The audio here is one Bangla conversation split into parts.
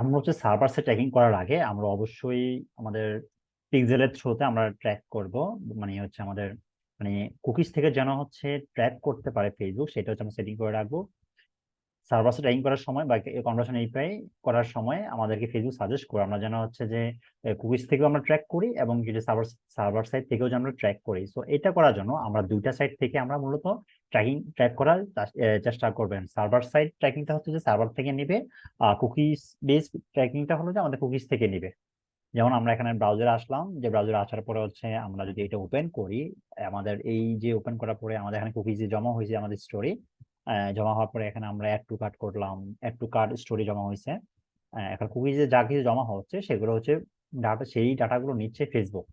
আমরা হচ্ছে সার্ভার সাইড ট্র্যাকিং করার আগে আমরা অবশ্যই আমাদের পিক্সেলের থ্রুতে আমরা ট্র্যাক করব। মানে হচ্ছে আমাদের মানে কুকিজ থেকে যেন হচ্ছে ট্র্যাক করতে পারে ফেসবুক, সেটা হচ্ছে আমরা সেটিং করে রাখবো। সার্ভার সাইড ট্র্যাকিং করার সময় বা কনভার্সন এপিআই করার সময় আমাদেরকে ফেসবুক সাজেস্ট করে আমরা যেন হচ্ছে যে কুকিজ থেকেও আমরা ট্র্যাক করি এবং যদি সার্ভার সার্ভার সাইড থেকেও যেন আমরা ট্র্যাক করি। সো এটা করার জন্য আমরা দুইটা সাইড থেকে আমরা মূলত ট্র্যাক করার চেষ্টা করবেন। সার্ভার সাইড ট্র্যাকিংটা হচ্ছে যে সার্ভার থেকে নিবে, কুকিজ বেস ট্র্যাকিংটা হলো যে আমাদের কুকিজ থেকে নিবে। যেমন আমরা এখানে ব্রাউজারে আসলাম, যে ব্রাউজারে আসার পরে হচ্ছে আমরা যদি এটা ওপেন করি, আমাদের এই যে ওপেন করার পরে আমাদের এখানে কুকিজ জমা হয়েছে আমাদের স্টোরি, জমা হওয়ার পরে এখানে আমরা অ্যাড টু কার্ট করলাম, অ্যাড টু কার্ট স্টোরি জমা হয়েছে। এখন কুকিজে যা কিছু জমা হচ্ছে সেগুলো হচ্ছে ডাটা, সেই ডাটাগুলো নিচ্ছে ফেসবুক।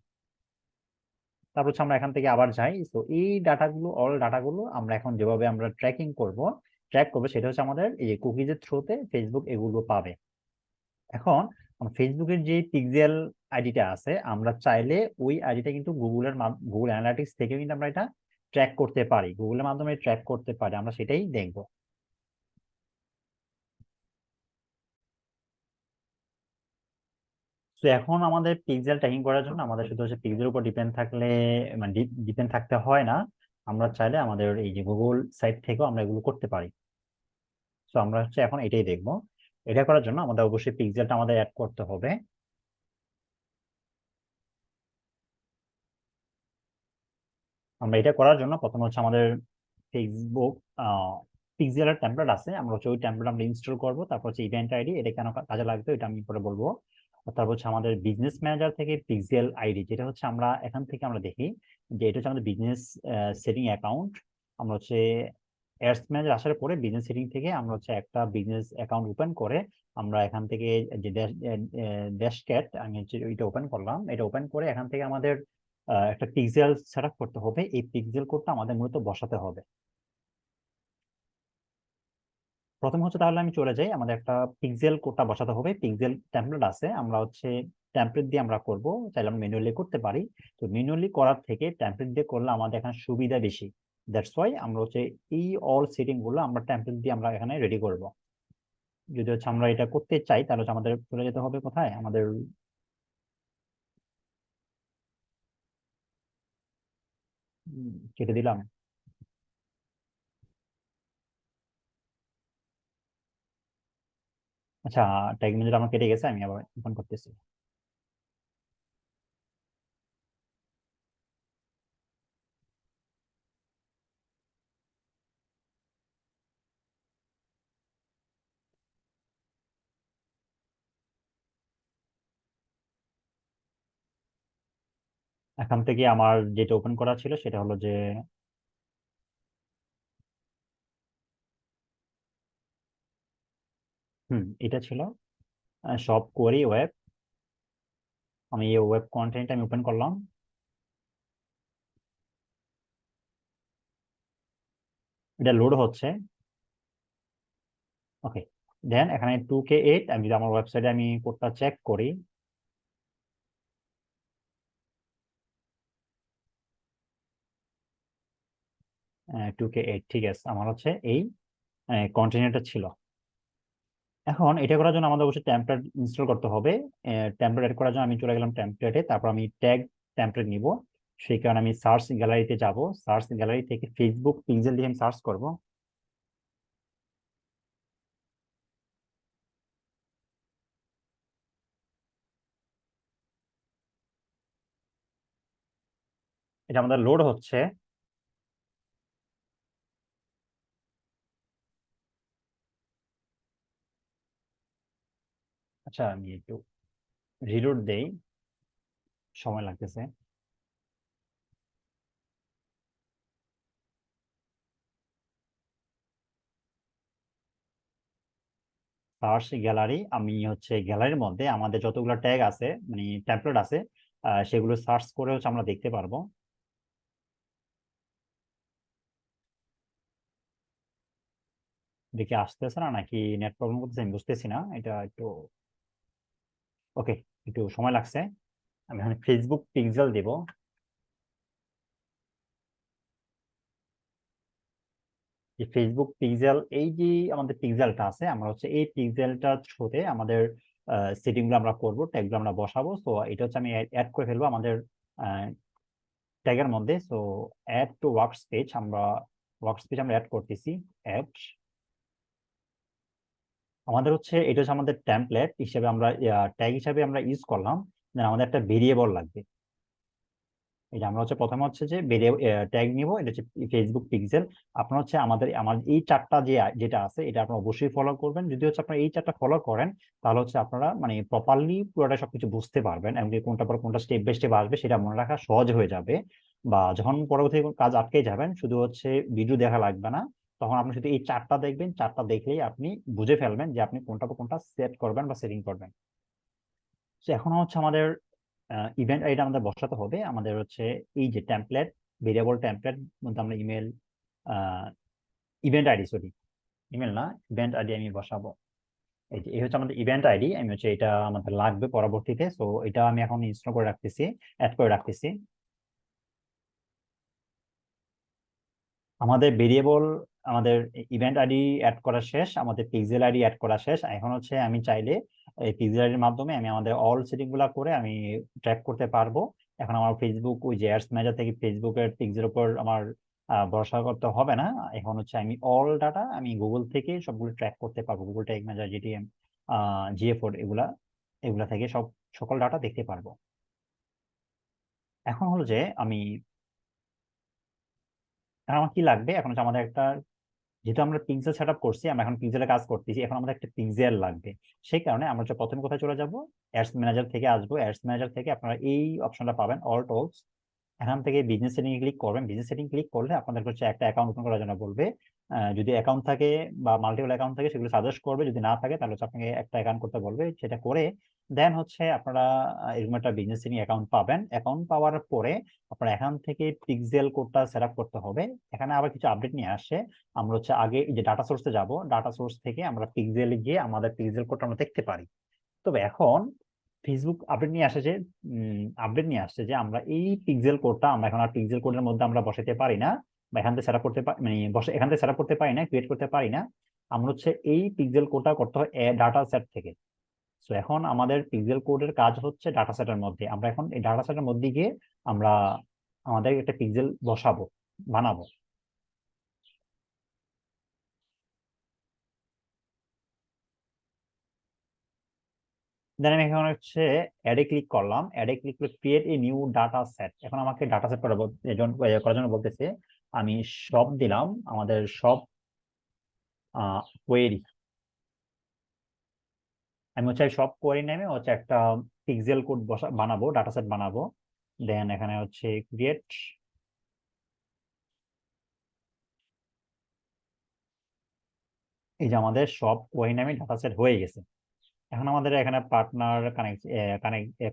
তারপর হচ্ছে আমরা এখান থেকে আবার যাই। তো এই ডাটাগুলো, অল ডাটাগুলো আমরা এখন যেভাবে আমরা ট্র্যাক করবো সেটা হচ্ছে আমাদের এই যে কুকিজের থ্রুতে ফেসবুক এগুলো পাবে। এখন ফেসবুকের যে পিক্সেল আইডিটা আছে, আমরা চাইলে ওই আইডিটা কিন্তু গুগল অ্যানালিটিক্স থেকে কিন্তু আমরা এটা ট্র্যাক করতে পারি, গুগলের মাধ্যমে ট্র্যাক করতে পারি, আমরা সেটাই দেখবো। তো এখন আমাদের পিক্সেল ট্র্যাকিং করার জন্য আমাদের শুধু হচ্ছে পিক্সেলের উপর ডিপেন্ড থাকলে, মানে ডিপেন্ড থাকতে হয় না। আমরা চাইলে আমাদের এই যে গুগল সাইট থেকেও আমরা এগুলো করতে পারি। তো আমরা হচ্ছে এখন এটাই দেখবো। এটা করার জন্য আমাদের অবশ্যই পিক্সেলটা আমাদের অ্যাড করতে হবে। আমরা এটা করার জন্য প্রথম হচ্ছে আমাদের ফেসবুক পিক্সেলের টেমপ্লেট আছে, আমরা হচ্ছে ওই টেমপ্লেট আমরা ইনস্টল করব। তারপর হচ্ছে ইভেন্ট আইডি, এটা কেন কাজে লাগবে এটা আমি পরে বলবো। আর তারপর হচ্ছে আমাদের বিজনেস ম্যানেজার থেকে পিক্সেল আইডি, যেটা হচ্ছে আমরা এখান থেকে আমরা দেখি যে এটা হচ্ছে আমাদের বিজনেস সেটিং অ্যাকাউন্ট। আমরা হচ্ছে অ্যাডস ম্যানেজার আসার পরে বিজনেস সেটিং থেকে আমরা হচ্ছে একটা বিজনেস অ্যাকাউন্ট ওপেন করে আমরা এখান থেকে যে ড্যাশক্যাট, আমি হচ্ছে এটা ওপেন করলাম। এটা ওপেন করে এখান থেকে আমাদের একটা পিক্সেল সেট আপ করতে হবে। এই পিক্সেল কোডটা আমাদের মূলত বসাতে হবে। প্রথম হচ্ছে তাহলে আমি চলে যাই, আমাদের একটা পিক্সেল কোডটা বসাতে হবে। পিক্সেল টেমপ্লেট আছে, আমরা হচ্ছে টেমপ্লেট দিয়ে আমরা করব, চাইলে আমরা ম্যানুয়ালি করতে পারি। তো ম্যানুয়ালি করার থেকে টেমপ্লেট দিয়ে করলে আমাদের এখানে সুবিধা বেশি। দ্যাটস ওয়াই আমরা হচ্ছে এই অল সেটিং গুলো আমরা টেমপ্লেট দিয়ে আমরা এখানে রেডি করব। যদি হচ্ছে আমরা এটা করতে চাই তাহলে হচ্ছে আমাদের চলে যেতে হবে কোথায়, আমাদের কেটে দিলাম। আচ্ছা, ট্যাগ ম্যানেজার আমার কেটে গেছে, আমি আবার ওপেন করতেছি। এখান থেকে আমার যেটা ওপেন করা ছিল সেটা হলো যে এটা ছিল সব কোয়ারি ওয়েব। আমি এই ওয়েব কন্টেন্ট আমি ওপেন করলাম, এটা লোড হচ্ছে। ওকে, দেন এখানে 2K8, আমি যদি আমার ওয়েবসাইটে আমি কোডটা চেক করি, 2K8 ঠিক আছে, আমার হচ্ছে এই কন্টেন্টটা ছিল। এখন এটা করার জন্য আমাদের অবশ্যই টেমপ্লেট ইনস্টল করতে হবে। টেমপ্লেট এড করার জন্য আমি চলে গেলাম টেমপ্লেটে, তারপর আমি ট্যাগ টেমপ্লেট নিব। সেই কারণে আমি সার্চ গ্যালারিতে যাব, সার্চ গ্যালারি থেকে ফেসবুক পিক্সেল দিয়ে আমি সার্চ করব। এটা আমাদের লোড হচ্ছে। আচ্ছা, আমি একটু রিলোড দেই, সময় লাগতেছে। সার্চ গ্যালারি, আমি হচ্ছে গ্যালারির মধ্যে আমাদের যতগুলো ট্যাগ আছে, মানে টেমপ্লেট আছে, সেগুলো সার্চ করে হচ্ছে আমরা দেখতে পারবো। দেখি আসতেছে না নাকি নেট প্রবলেম করতেছে, আমি বুঝতেছি না এটা একটু। ওকে, একটু সময় লাগছে। আমি এখানে ফেসবুক পিক্সেল দিব। এই ফেসবুক পিক্সেল, এই যে আমাদের পিক্সেলটা আছে, আমরা হচ্ছে এই পিক্সেলটার থ্রুতে আমাদের সেটিং গুলো আমরা করবো, ট্যাগ গুলো আমরা বসাবো। তো এটা হচ্ছে আমি অ্যাড করে ফেলবো আমাদের ট্যাগের মধ্যে। So add to work page, আমরা ওয়ার্ক পেজ আমরা অ্যাড করতেছি। অ্যাড আমাদের হচ্ছে এটা হচ্ছে আমাদের টেমপ্লেট হিসেবে আমরা ট্যাগ হিসেবে আমরা ইউজ করলাম। দেন আমাদের একটা ভেরিয়েবল লাগবে। এই যে আমরা হচ্ছে প্রথমে হচ্ছে যে ট্যাগ নিব, এটা হচ্ছে ফেসবুক পিক্সেল। আপনার হচ্ছে আমার এই চারটা যেটা আছে এটা আপনারা অবশ্যই ফলো করবেন। যদি হচ্ছে আপনারা এই চারটা ফলো করেন তাহলে হচ্ছে আপনারা মানে প্রপারলি পুরোটা সবকিছু বুঝতে পারবেন, এমনকি কোনটা পর কোনটা স্টেপ বাই স্টেপ আসবে সেটা মনে রাখা সহজ হয়ে যাবে। বা যখন পরবর্তী কোনো কাজ আটকে যাবেন, শুধু হচ্ছে ভিডিও দেখা লাগবে না, তখন আপনি শুধু এই চারটা দেখবেন, চারটা দেখলেই আপনি বুঝে ফেলবেন যে আপনি কোনটা পর কোনটা সেট করবেন বা সেটিং করবেন। তো এখন হচ্ছে আমাদের ইভেন্ট আইডি আমাদের বসাতে হবে। আমাদের হচ্ছে এই যে টেমপ্লেট, ভেরিয়েবল টেমপ্লেট মধ্যে আমরা email, event ID, sorry email না, ইভেন্ট আইডি আমি বসাবো। এই হচ্ছে আমাদের ইভেন্ট আইডি, আমি হচ্ছে এটা আমাদের লাগবে পরবর্তীতে। সো এটা আমি এখন ইনস্টল করে রাখতেছি, অ্যাড করে রাখতেছি। আমাদের ভেরিয়েবল, আমাদের ইভেন্ট আইডি অ্যাড করা শেষ, আমাদের পিক্সেল আইডি অ্যাড করা শেষ। এখন হচ্ছে আমি চাইলে এই পিক্সেল আইডির মাধ্যমে আমি আমাদের অল সেটিং গুলা করে আমি ট্র্যাক করতে পারবো। এখন আমার ফেসবুক ওই যে অ্যাডস ম্যানেজার থেকে ফেসবুকের পিক্সের উপর আমার ভরসা করতে হবে না। এখন হচ্ছে আমি অল ডাটা আমি গুগল থেকে সবগুলো ট্র্যাক করতে পারবো। গুগল ট্যাগ ম্যানেজার, জিটিএম, জিএ4, এগুলা এগুলা থেকে সকল ডাটা দেখতে পারবো। এখন হলো যে এখন আমার কি লাগবে, এখন হচ্ছে আমাদের একটা, যেহেতু আমরা পিক্সেল সেট আপ করছি, আমরা এখন পিক্সেলের কাজ করতেছি, এখন আমাদের একটা পিক্সেল লাগবে। সেই কারণে আমরা হচ্ছে প্রথমে কোথায় চলে যাব, অ্যাডস ম্যানেজার থেকে আসবো। অ্যাডস ম্যানেজার থেকে আপনারা এই অপশনটা পাবেন, অল টুলস। এখান থেকে বিজনেস সেটিং ক্লিক করবেন। বিজনেস সেটিং ক্লিক করলে আপনাদের হচ্ছে একটা অ্যাকাউন্ট ওপেন করার জন্য বলবে। যদি অ্যাকাউন্ট থাকে বা মাল্টিপল অ্যাকাউন্ট থাকে সেগুলো সাজেস্ট করবে, যদি না থাকে তাহলে হচ্ছে আপনাকে একটা অ্যাকাউন্ট করতে বলবে। সেটা করে দেন হচ্ছে আপনারা এরকম একটা বিজনেস সেটিং অ্যাকাউন্ট পাবেন। অ্যাকাউন্ট পাওয়ার পরে আপনারা এখান থেকে পিক্সেল কোডটা সেট আপ করতে হবে। এখানে আবার কিছু আপডেট নিয়ে আসে। আমরা হচ্ছে আগে এই যে ডাটা সোর্সে যাব, ডাটা সোর্স থেকে আমরা পিক্সেলে গিয়ে আমাদের পিক্সেল কোডটা আমরা দেখতে পারি। তবে এখন ফেসবুক আপডেট নিয়ে আসছে যে আমরা এই পিক্সেল কোডটা আমরা এখন আর পিক্সেল কোডের মধ্যে আমরা বসাতে পারি না, বা এখান থেকে সেট আপ করতে মানে এখান থেকে সেট আপ করতে পারি না, ক্রিয়েট করতে পারি না। আমরা হচ্ছে এই পিক্সেল কোডটা করতে হয় ডাটা সেট থেকে। সো এখন আমাদের পিক্সেল কোডের কাজ হচ্ছে ডাটা সেটের মধ্যে। আমরা এখন এই ডাটা সেটের মধ্যে গিয়ে আমরা আমাদের একটা পিক্সেল বানাবো। দেন আমি এখন হচ্ছে অ্যাডে ক্লিক করলাম। অ্যাডে ক্লিক করে create a new data set. এখন আমাকে ডাটা সেট করার জন্য বলতেছে। আমি সব দিলাম, আমাদের সব কোয়েরি, আমি হচ্ছে সব কোয়েরি নেমে হচ্ছে একটা পিক্সেল কোড বানাবো, ডাটা সেট বানাবো। দেন এখানে হচ্ছে ক্রিয়েট, এই যে আমাদের সব কোয়েরি নামে ডাটা সেট হয়ে গেছে। এখন আমাদের এখানে পার্টনার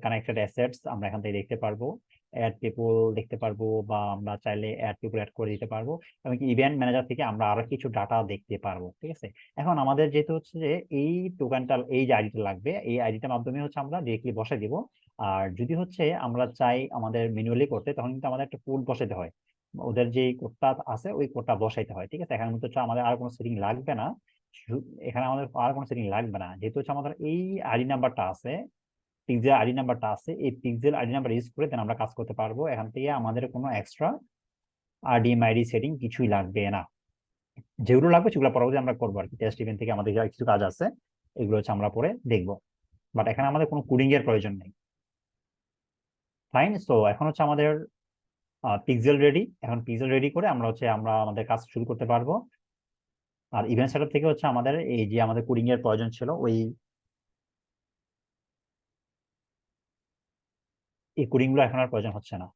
কানেক্টেড অ্যাসেটস আমরা এখান থেকে দেখতে পারবো, অ্যাড পিপল দেখতে পারবো, বা আমরা চাইলে অ্যাড পিপল অ্যাড করে দিতে পারবো। এমনকি ইভেন্ট ম্যানেজার থেকে আমরা আরো কিছু ডাটা দেখতে পারবো। ঠিক আছে, এখন আমাদের যেহেতু হচ্ছে যে এই টোকেনটা, এই যে আইডিটা লাগবে, এই আইডিটার মাধ্যমে হচ্ছে আমরা ডিরেক্টলি বসে দিব। আর যদি হচ্ছে আমরা চাই আমাদের ম্যানুয়ালি করতে, তখন কিন্তু আমাদের একটা কোড বসাতে হয়, ওদের যে কোডটা আছে ওই কোডটা বসাইতে হয়। ঠিক আছে, এখানে মধ্যে হচ্ছে আমাদের আর কোনো সেটিং লাগবে না। এখানে আমাদের আর কোনো সেটিং লাগবে না, যেহেতু হচ্ছে আমাদের এই আইডি নাম্বারটা আছে, পিক্সেল আইডি নাম্বারটা আছে, এই পিক্সেল আইডি নাম্বার ইউজ করে দেন আমরা কাজ করতে পারবো। এখান থেকে আমাদের কোনো এক্সট্রা আরডিএমআইডি সেটিং কিছুই লাগবে না। যেগুলো লাগবে সেগুলো পরবর্তী আমরা করবো আর কি। টেস্ট ইভেন্ট থেকে আমাদের যা কিছু কাজ আছে এগুলো হচ্ছে আমরা পরে দেখবো, বাট এখানে আমাদের কোনো কোডিং এর প্রয়োজন নেই। ফাইন। সো এখন হচ্ছে আমাদের পিক্সেল রেডি। এখন পিক্সেল রেডি করে আমরা আমাদের কাজ শুরু করতে পারবো। আর ইভেন্ট সেটআপ থেকে হচ্ছে আমাদের এই যে আমাদের কোডিং এর প্রয়োজন ছিল, এই কোডিং গুলো এখন আর প্রয়োজন হচ্ছে না।